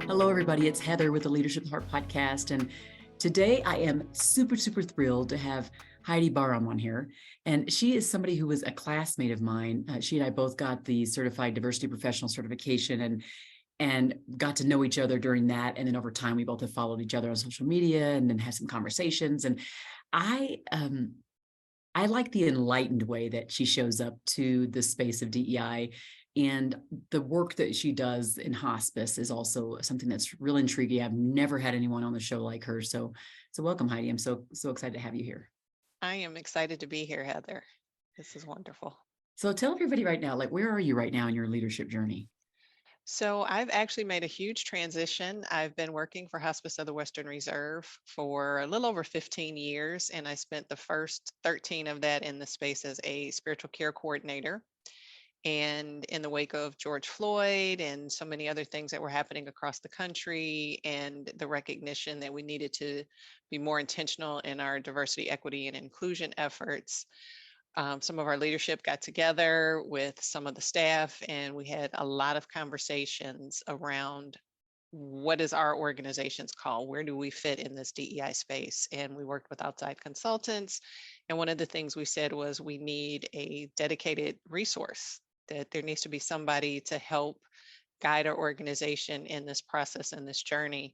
Hello, everybody. It's Heather with the Leadership Heart podcast. And today I am super thrilled to have Heidi Barham on here. And she is somebody who was a classmate of mine. She and I both got the Certified Diversity Professional certification and got to know each other during that. And then over time, we both have followed each other on social media and then had some conversations. And I like the enlightened way that she shows up to the space of DEI. And the work that she does in hospice is also something that's real intriguing. I've never had anyone on the show like her. So welcome, Heidi. I'm so excited to have you here. I am excited to be here, Heather. This is wonderful. So tell everybody right now, like, where are you right now in your leadership journey? So I've actually made a huge transition. I've been working for Hospice of the Western Reserve for a little over 15 years, and I spent the first 13 of that in the space as a spiritual care coordinator. And in the wake of George Floyd and so many other things that were happening across the country, and the recognition that we needed to be more intentional in our diversity, equity, and inclusion efforts, some of our leadership got together with some of the staff, and we had a lot of conversations around what is our organization's call? Where do we fit in this DEI space? And we worked with outside consultants. And one of the things we said was we need a dedicated resource, that there needs to be somebody to help guide our organization in this process and this journey.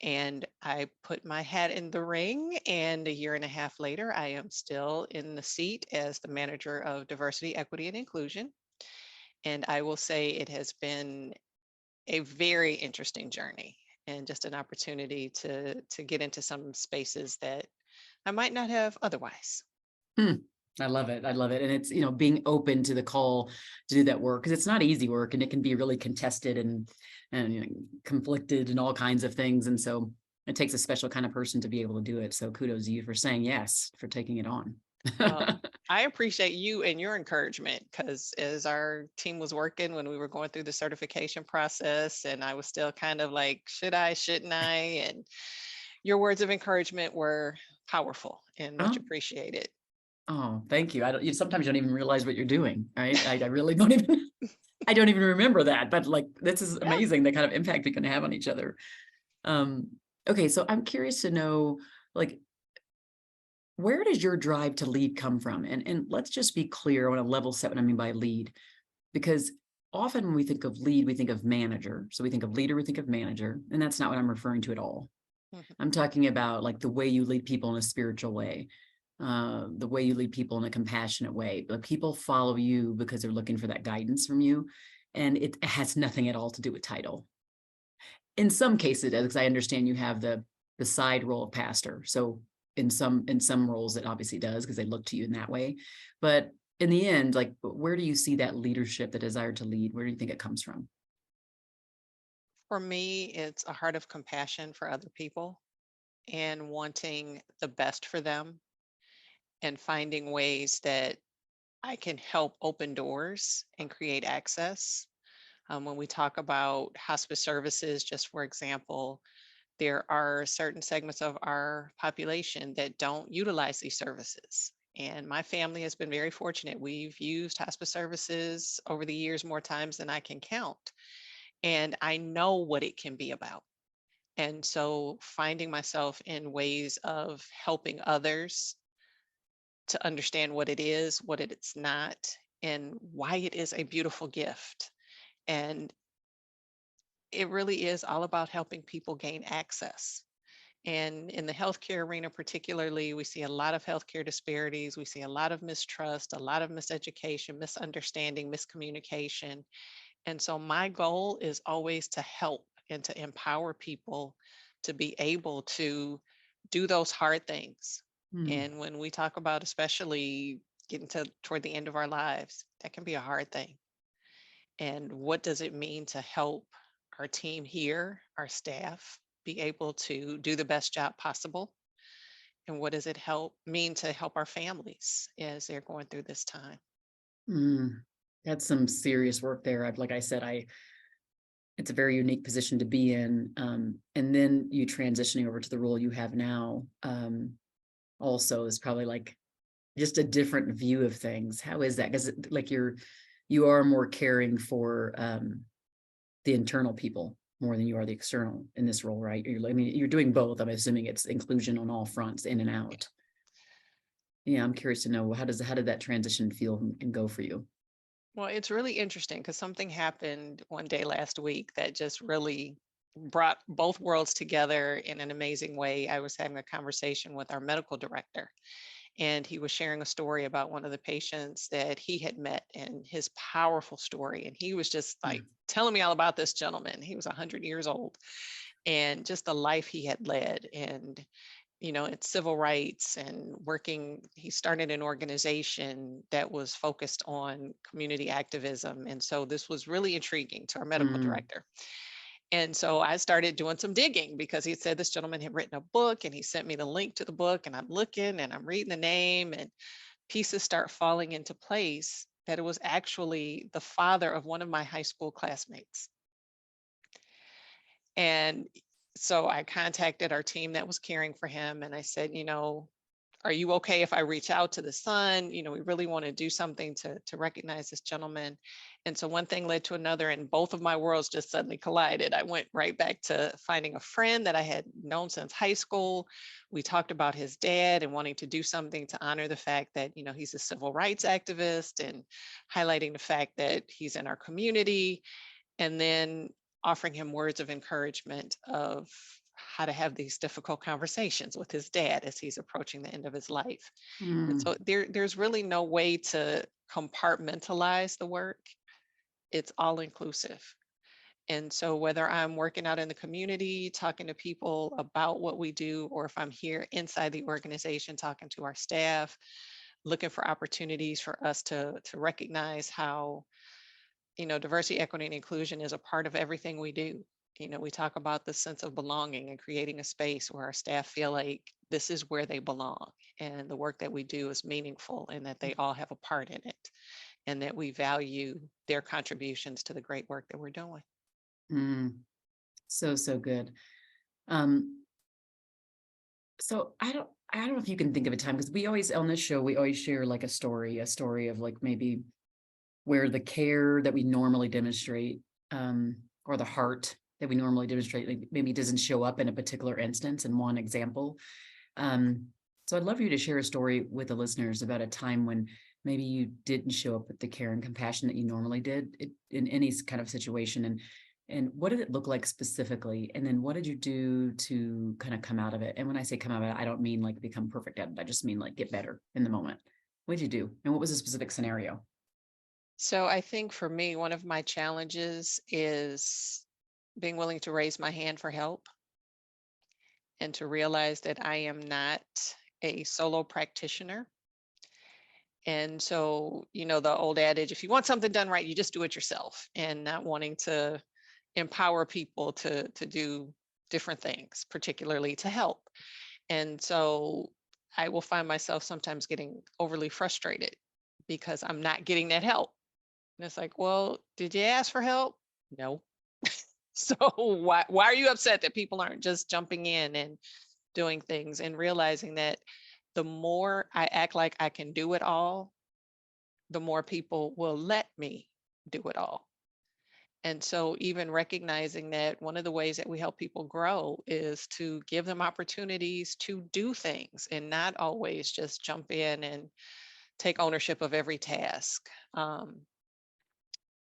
And I put my hat in the ring, and a year and a half later, I am still in the seat as the manager of diversity, equity, and inclusion. And I will say it has been a very interesting journey, and just an opportunity to get into some spaces that I might not have otherwise. I love it. And it's, being open to the call to do that work, because it's not easy work, and it can be really contested and conflicted and all kinds of things. And so it takes a special kind of person to be able to do it. So kudos to you for saying yes, for taking it on. Well, I appreciate you and your encouragement, because as our team was working, when we were going through the certification process, and I was still kind of like, should I, shouldn't I? And your words of encouragement were powerful and much appreciated. Oh, thank you. Sometimes you don't even realize what you're doing, right? I really don't even, I don't even remember that, but like, this is amazing, the kind of impact we can have on each other. Okay. So I'm curious to know, like, where does your drive to lead come from? And let's just be clear on a level set what I mean by lead, because often when we think of lead, we think of manager. So we think of leader, we think of manager, and that's not what I'm referring to at all. Mm-hmm. I'm talking about like the way you lead people in a spiritual way, the way you lead people in a compassionate way. But people follow you because they're looking for that guidance from you. And it has nothing at all to do with title. In some cases, it does, because I understand you have the side role of pastor. So in some roles, it obviously does, because they look to you in that way. But in the end, like, where do you see that leadership, the desire to lead? Where do you think it comes from? For me, it's a heart of compassion for other people and wanting the best for them, and finding ways that I can help open doors and create access. When we talk about hospice services, just for example, there are certain segments of our population that don't utilize these services. And my family has been very fortunate. We've used hospice services over the years more times than I can count. And I know what it can be about. And so finding myself in ways of helping others to understand what it is, what it's not, and why it is a beautiful gift. And it really is all about helping people gain access. And in the healthcare arena, particularly, we see a lot of healthcare disparities. We see a lot of mistrust, a lot of miseducation, misunderstanding, miscommunication. And so my goal is always to help and to empower people to be able to do those hard things. And when we talk about, especially getting toward the end of our lives, that can be a hard thing. And what does it mean to help our team here, our staff, be able to do the best job possible? And what does it mean to help our families as they're going through this time? That's some serious work there. Like I said, it's a very unique position to be in. And then you transitioning over to the role you have now, also is probably like just a different view of things. How is that? Because like you are more caring for the internal people more than you are the external in this role, right? I mean, you're doing both. I'm assuming it's inclusion on all fronts, in and out. Yeah, I'm curious to know how did that transition feel and go for you? Well, it's really interesting because something happened one day last week that just really brought both worlds together in an amazing way. I was having a conversation with our medical director, and he was sharing a story about one of the patients that he had met and his powerful story. And he was just like telling me all about this gentleman. He was 100 years old and just the life he had led. And it's civil rights and working. He started an organization that was focused on community activism. And so this was really intriguing to our medical Mm, director. And so I started doing some digging because he said this gentleman had written a book and he sent me the link to the book. And I'm looking and I'm reading the name, and pieces start falling into place that it was actually the father of one of my high school classmates. And so I contacted our team that was caring for him and I said, are you okay if I reach out to the son? We really want to do something to recognize this gentleman. And so one thing led to another, and both of my worlds just suddenly collided. I went right back to finding a friend that I had known since high school. We talked about his dad and wanting to do something to honor the fact that, he's a civil rights activist, and highlighting the fact that he's in our community. And then offering him words of encouragement of how to have these difficult conversations with his dad as he's approaching the end of his life. And mm, so there's really no way to compartmentalize the work. It's all inclusive. And so whether I'm working out in the community, talking to people about what we do, or if I'm here inside the organization talking to our staff, looking for opportunities for us to recognize how diversity, equity, and inclusion is a part of everything we do. We talk about the sense of belonging and creating a space where our staff feel like this is where they belong and the work that we do is meaningful and that they all have a part in it and that we value their contributions to the great work that we're doing. mm. So good. Um, so I don't know if you can think of a time, because we always on this show, we always share like a story of like maybe where the care that we normally demonstrate, or the heart that we normally demonstrate, like maybe doesn't show up in a particular instance in one example. So I'd love for you to share a story with the listeners about a time when maybe you didn't show up with the care and compassion that you normally did in any kind of situation, and what did it look like specifically? And then what did you do to kind of come out of it? And when I say come out of it, I don't mean like become perfect at it. I just mean like get better in the moment. What did you do? And what was a specific scenario? So I think for me, one of my challenges is being willing to raise my hand for help and to realize that I am not a solo practitioner. And so, the old adage, if you want something done right, you just do it yourself, and not wanting to empower people to do different things, particularly to help. And so I will find myself sometimes getting overly frustrated because I'm not getting that help. And it's like, well, did you ask for help? No. So why are you upset that people aren't just jumping in and doing things, and realizing that the more I act like I can do it all, the more people will let me do it all. And so even recognizing that one of the ways that we help people grow is to give them opportunities to do things and not always just jump in and take ownership of every task.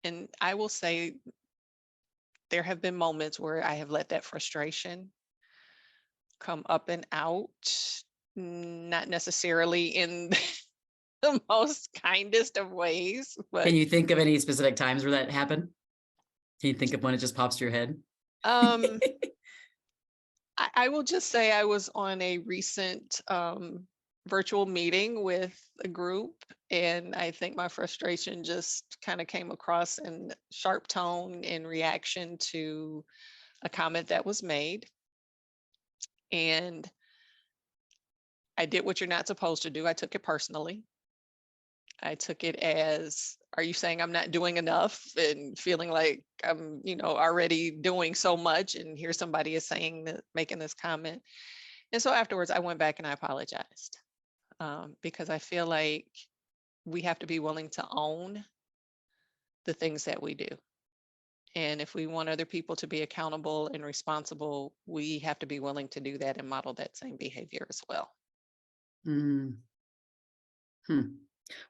And I will say there have been moments where I have let that frustration come up and out, not necessarily in the most kindest of ways, Can but you think of any specific times where that happened? Can you think of one that just pops to your head? um, I will just say I was on a recent virtual meeting with a group, and I think my frustration just kind of came across in sharp tone in reaction to a comment that was made. And I did what you're not supposed to do. I took it personally. I took it as, are you saying I'm not doing enough, and feeling like I'm, already doing so much, and here somebody is saying that, making this comment. And so afterwards I went back and I apologized, because I feel like we have to be willing to own the things that we do. And if we want other people to be accountable and responsible, we have to be willing to do that and model that same behavior as well. Mm.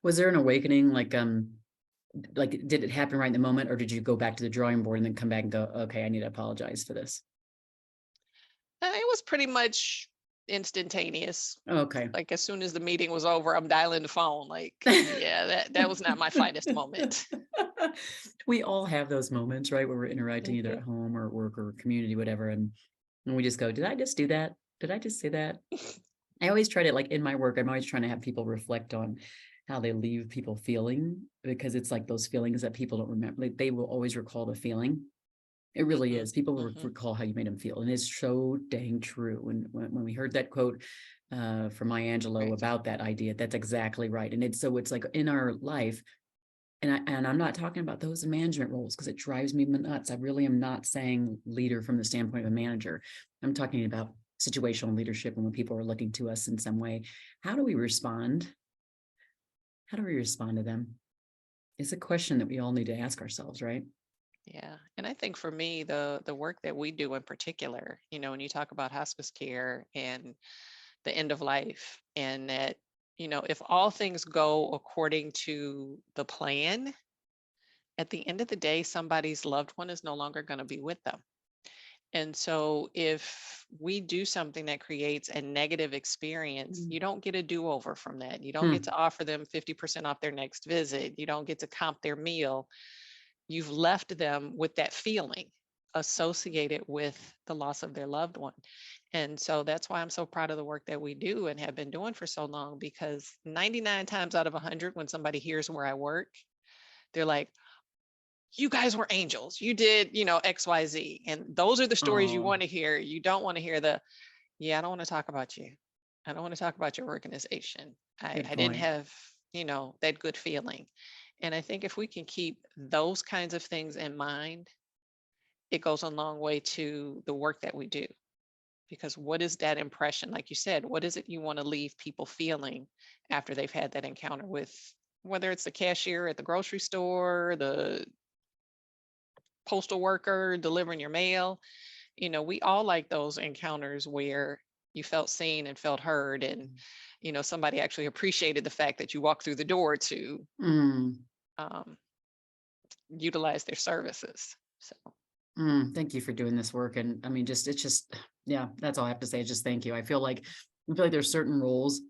Was there an awakening, like did it happen right in the moment, or did you go back to the drawing board and then come back and go, okay, I need to apologize for this? It was pretty much instantaneous. Okay. Like as soon as the meeting was over, I'm dialing the phone. Like, yeah, that was not my finest moment. We all have those moments, right, where we're interacting either Mhm. at home or at work or community, whatever, and we just go, did I just do that? Did I just say that? I always try to, like, in my work, I'm always trying to have people reflect on how they leave people feeling, because it's like those feelings that people don't remember. Like, they will always recall the feeling. It really Mhm. is. People will Mhm. recall how you made them feel, and it's so dang true. And when we heard that quote from Maya Angelou Right. about that idea, that's exactly right. And it's like in our life, and I'm not talking about those in management roles because it drives me nuts. I really am not saying leader from the standpoint of a manager. I'm talking about situational leadership, and when people are looking to us in some way, how do we respond? How do we respond to them? It's a question that we all need to ask ourselves, right? Yeah. And I think for me, the work that we do in particular, when you talk about hospice care and the end of life, and that, if all things go according to the plan, at the end of the day, somebody's loved one is no longer going to be with them. And so if we do something that creates a negative experience, you don't get a do-over from that. You don't get Hmm. to offer them 50% off their next visit. You don't get to comp their meal. You've left them with that feeling associated with the loss of their loved one. And so that's why I'm so proud of the work that we do and have been doing for so long, because 99 times out of 100, when somebody hears where I work, they're like, you guys were angels. You did, XYZ. And those are the stories you Oh, want to hear. You don't want to hear yeah, I don't want to talk about you. I don't want to talk about your organization. good I didn't point. have, that good feeling. And I think if we can keep those kinds of things in mind, it goes a long way to the work that we do. Because what is that impression? Like you said, what is it you want to leave people feeling after they've had that encounter with, whether it's the cashier at the grocery store, the postal worker delivering your mail? We all like those encounters where you felt seen and felt heard, and somebody actually appreciated the fact that you walked through the door to Mm, um, utilize their services. So thank you for doing this work. And I mean, it's just, yeah, that's all I have to say. Is just thank you. I feel like there's certain roles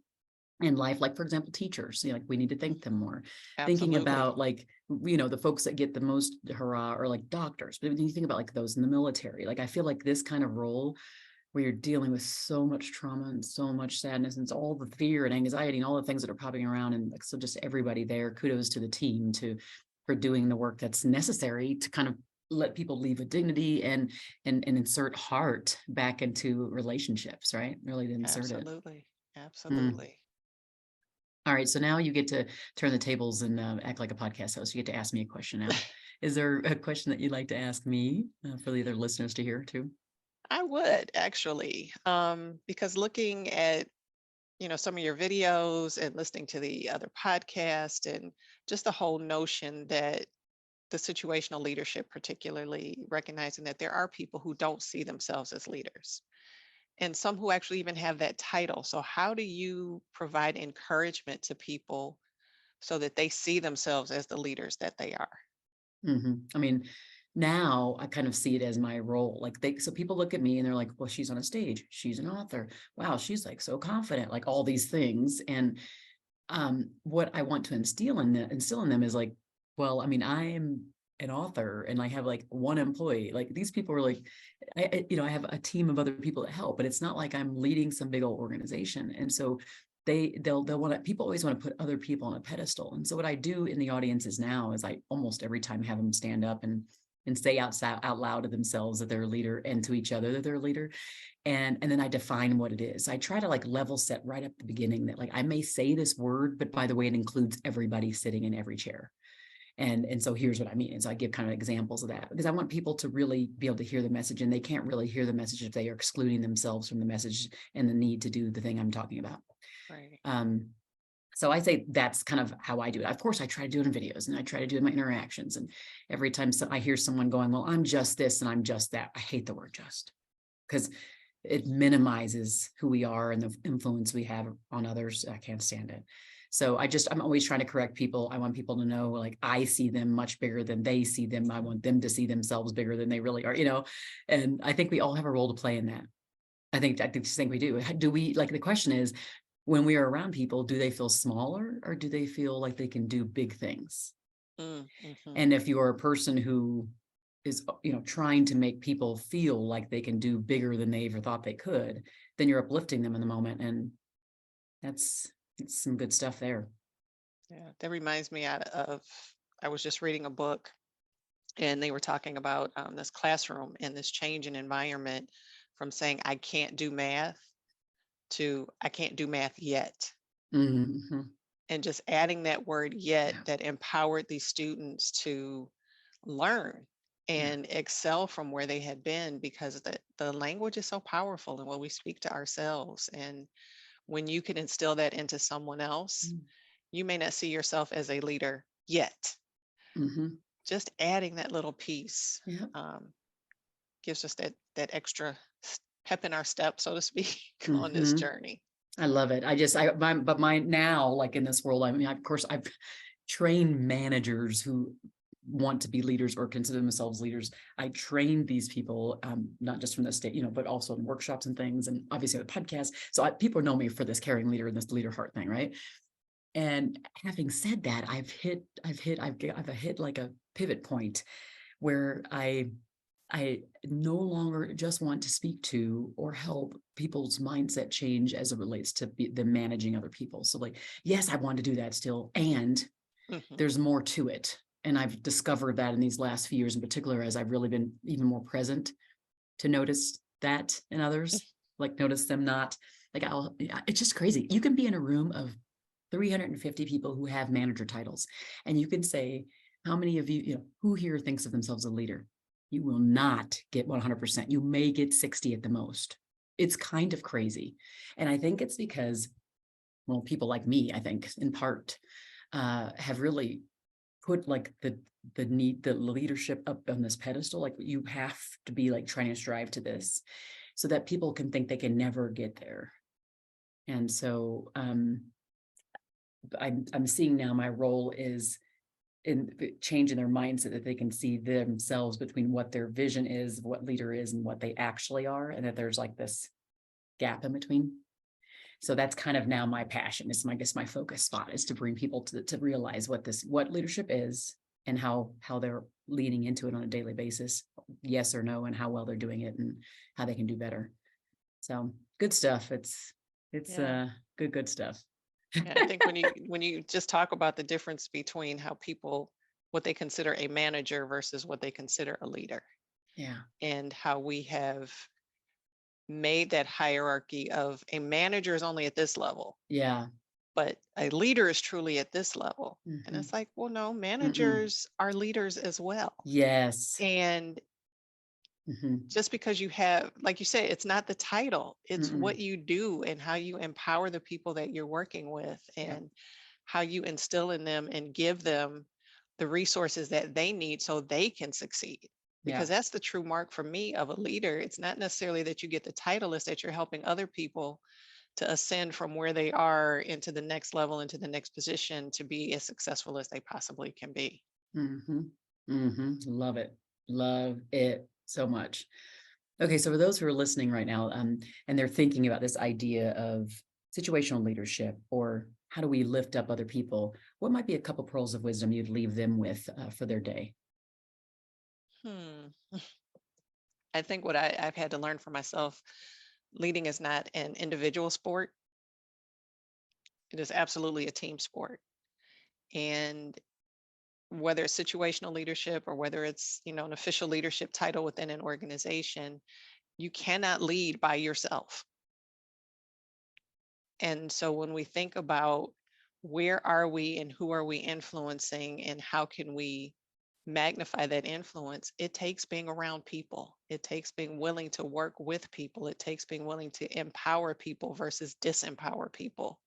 in life, like, for example, teachers, like, we need to thank them more. Thinking absolutely. about, like, the folks that get the most hurrah, or like doctors. But when you think about, like, those in the military, like, I feel like this kind of role where you're dealing with so much trauma and so much sadness, and it's all the fear and anxiety and all the things that are popping around. And like, so just everybody there, kudos to the team for doing the work that's necessary to kind of let people leave with dignity and insert heart back into relationships, right? Really to insert it. Absolutely. Mm. Absolutely. All right, so now you get to turn the tables and act like a podcast host. You get to ask me a question now. Is there a question that you'd like to ask me for the other listeners to hear too? I would actually, because looking at some of your videos and listening to the other podcast, and just the whole notion that the situational leadership, particularly recognizing that there are people who don't see themselves as leaders, and some who actually even have that title. So how do you provide encouragement to people so that they see themselves as the leaders that they are? I mean, now I kind of see it as my role. Like, so people look at me and they're like, well, she's on a stage, she's an author. Wow, she's like so confident, like all these things. And what I want to instill in them is like, well, I mean, I'm an author and I have like one employee. Like, these people are like, I have a team of other people that help, but it's not like I'm leading some big old organization. And so they'll want to, people always want to put other people on a pedestal. And so what I do in the audiences now is I almost every time have them stand up and say out loud to themselves that they're a leader, and to each other that they're a leader. And then I define what it is. I try to like level set right up the beginning that, like, I may say this word, but by the way, it includes everybody sitting in every chair. And so here's what I mean. And so I give kind of examples of that, because I want people to really be able to hear the message, and they can't really hear the message if they are excluding themselves from the message and the need to do the thing I'm talking about. Right. Um, So I say that's kind of how I do it. Of course, I try to do it in videos and I try to do it in my interactions. And every time I hear someone going, well, I'm just this and I'm just that. I hate the word just, because it minimizes who we are and the influence we have on others. I can't stand it. So I'm always trying to correct people. I want people to know, like, I see them much bigger than they see them. I want them to see themselves bigger than they really are, and I think we all have a role to play in that. I just think we do. Do we, like, the question is, when we are around people, do they feel smaller or do they feel like they can do big things? Mm-hmm. And if you're a person who is, trying to make people feel like they can do bigger than they ever thought they could, then you're uplifting them in the moment. And it's some good stuff there. Yeah, that reminds me I was just reading a book and they were talking about this classroom and this change in environment from saying, I can't do math to I can't do math yet. Mm-hmm. And just adding that word yet Yeah. that empowered these students to learn and excel from where they had been, because the language is so powerful and what we speak to ourselves. And when you can instill that into someone else, you may not see yourself as a leader yet. Mm-hmm. Just adding that little piece Yeah. gives us that extra pep in our step, so to speak, on this Mm-hmm. journey. I love it. But mine now, like, in this world, I mean, of course, I've trained managers who want to be leaders or consider themselves leaders. I trained these people, not just from the state, but also in workshops and things, and obviously the podcast. So people know me for this caring leader and this leader heart thing, right? And having said that, I've hit like a pivot point where I no longer just want to speak to or help people's mindset change as it relates to them managing other people. So, like, yes, I want to do that still. And there's more to it. And I've discovered that in these last few years in particular, as I've really been even more present to notice that in others, like notice them not, like, it's just crazy. You can be in a room of 350 people who have manager titles, and you can say, how many of you, who here thinks of themselves as a leader? You will not get 100%. You may get 60 at the most. It's kind of crazy. And I think it's because, well, people like me, I think in part, have really put like the leadership up on this pedestal. Like, you have to be like trying to strive to this so that people can think they can never get there. And so I'm seeing now my role is in changing their mindset, that they can see themselves between what their vision is, what leader is, and what they actually are, and that there's like this gap in between. So that's kind of now my passion. It's my focus spot is to bring people to realize what leadership is and how they're leaning into it on a daily basis, yes or no, and how well they're doing it and how they can do better. So good stuff. It's good stuff. Yeah, I think when you just talk about the difference between how people, what they consider a manager versus what they consider a leader. Yeah. And how we have made that hierarchy of a manager is only at this level. Yeah. But a leader is truly at this level. And it's like, well, no, managers are leaders as well. Yes. And just because you have, like you say, it's not the title, it's what you do and how you empower the people that you're working with, and how you instill in them and give them the resources that they need so they can succeed. Because that's the true mark for me of a leader. It's not necessarily that you get the title, it's that you're helping other people to ascend from where they are into the next level, into the next position, to be as successful as they possibly can be. Love it. Love it so much. Okay, so for those who are listening right now, and they're thinking about this idea of situational leadership, or how do we lift up other people, what might be a couple pearls of wisdom you'd leave them with for their day? I think what I've had to learn for myself, leading is not an individual sport. It is absolutely a team sport. And whether it's situational leadership or whether it's, an official leadership title within an organization, you cannot lead by yourself. And so when we think about where are we and who are we influencing and how can we magnify that influence, it takes being around people. It takes being willing to work with people. It takes being willing to empower people versus disempower people,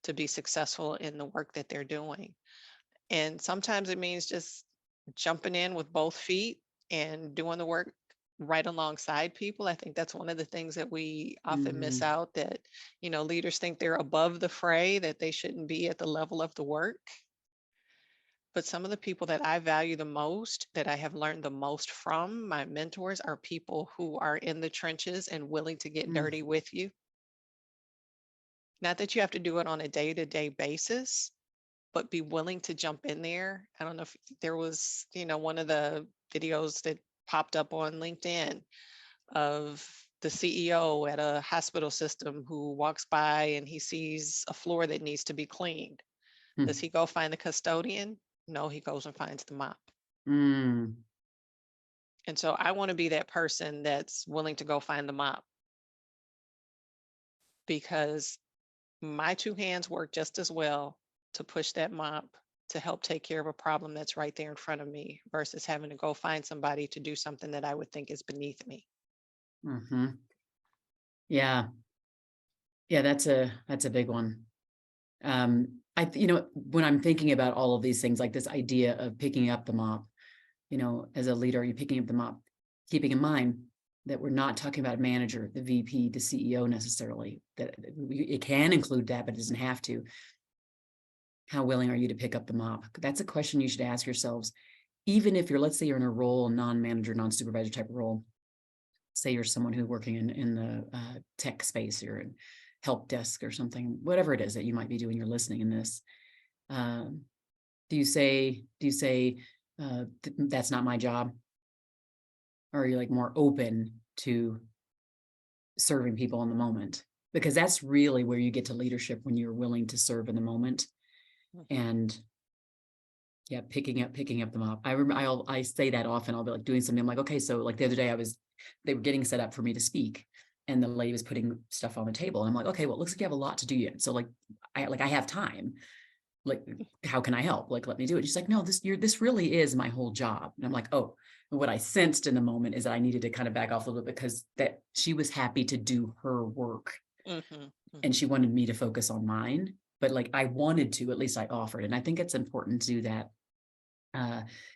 to be successful in the work that they're doing. And sometimes it means just jumping in with both feet and doing the work right alongside people. I think that's one of the things that we often miss Mhm. out, that, leaders think they're above the fray, that they shouldn't be at the level of the work. But some of the people that I value the most, that I have learned the most from, my mentors, are people who are in the trenches and willing to get Mm. dirty with you. Not that you have to do it on a day-to-day basis, but be willing to jump in there. I don't know if there was, one of the videos that popped up on LinkedIn of the CEO at a hospital system who walks by and he sees a floor that needs to be cleaned. Does he go find the custodian? No, he goes and finds the mop. Mm. And so I want to be that person that's willing to go find the mop, because my two hands work just as well to push that mop to help take care of a problem that's right there in front of me, versus having to go find somebody to do something that I would think is beneath me. Mm-hmm. Yeah. Yeah, that's a big one. When I'm thinking about all of these things, like this idea of picking up the mop, as a leader, you're picking up the mop, keeping in mind that we're not talking about a manager, the VP, the CEO necessarily. That it can include that, but it doesn't have to. How willing are you to pick up the mop? That's a question you should ask yourselves. Even if let's say you're in a role, non-manager, non-supervisor type of role. Say you're someone who's working in the tech space, or in help desk or something, whatever it is that you might be doing, you're listening in this. Do you say that's not my job? Or are you like more open to serving people in the moment? Because that's really where you get to leadership, when you're willing to serve in the moment. And yeah, picking up the mop. I say that often. I'll be like doing something. I'm like, okay, so like the other day they were getting set up for me to speak, and the lady was putting stuff on the table. And I'm like, okay, well, it looks like you have a lot to do yet. So I have time. Like, how can I help? Like, let me do it. She's like, no, this really is my whole job. And I'm like, oh, what I sensed in the moment is that I needed to kind of back off a little bit, because that she was happy to do her work, and she wanted me to focus on mine. But like, I wanted to, at least I offered. And I think it's important to do that,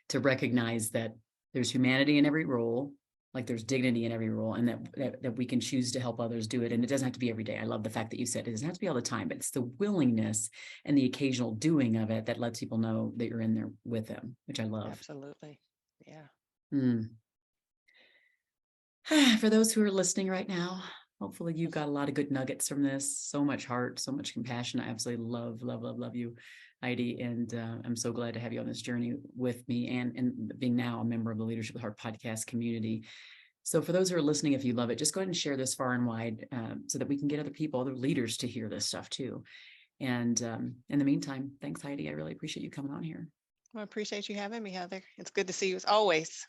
to recognize that there's humanity in every role, like there's dignity in every role, and that we can choose to help others do it. And it doesn't have to be every day. I love the fact that you said it doesn't have to be all the time, but it's the willingness and the occasional doing of it that lets people know that you're in there with them, which I love. Absolutely. Yeah. For those who are listening right now, hopefully you got a lot of good nuggets from this. So much heart, so much compassion. I absolutely love you, Heidi. And I'm so glad to have you on this journey with me, and being now a member of the Leadership with Heart podcast community. So for those who are listening, if you love it, just go ahead and share this far and wide, so that we can get other people, other leaders, to hear this stuff too. And in the meantime, thanks, Heidi. I really appreciate you coming on here. I appreciate you having me, Heather. It's good to see you as always.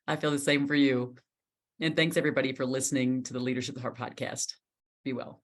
I feel the same for you. And thanks everybody for listening to the Leadership with Heart podcast. Be well.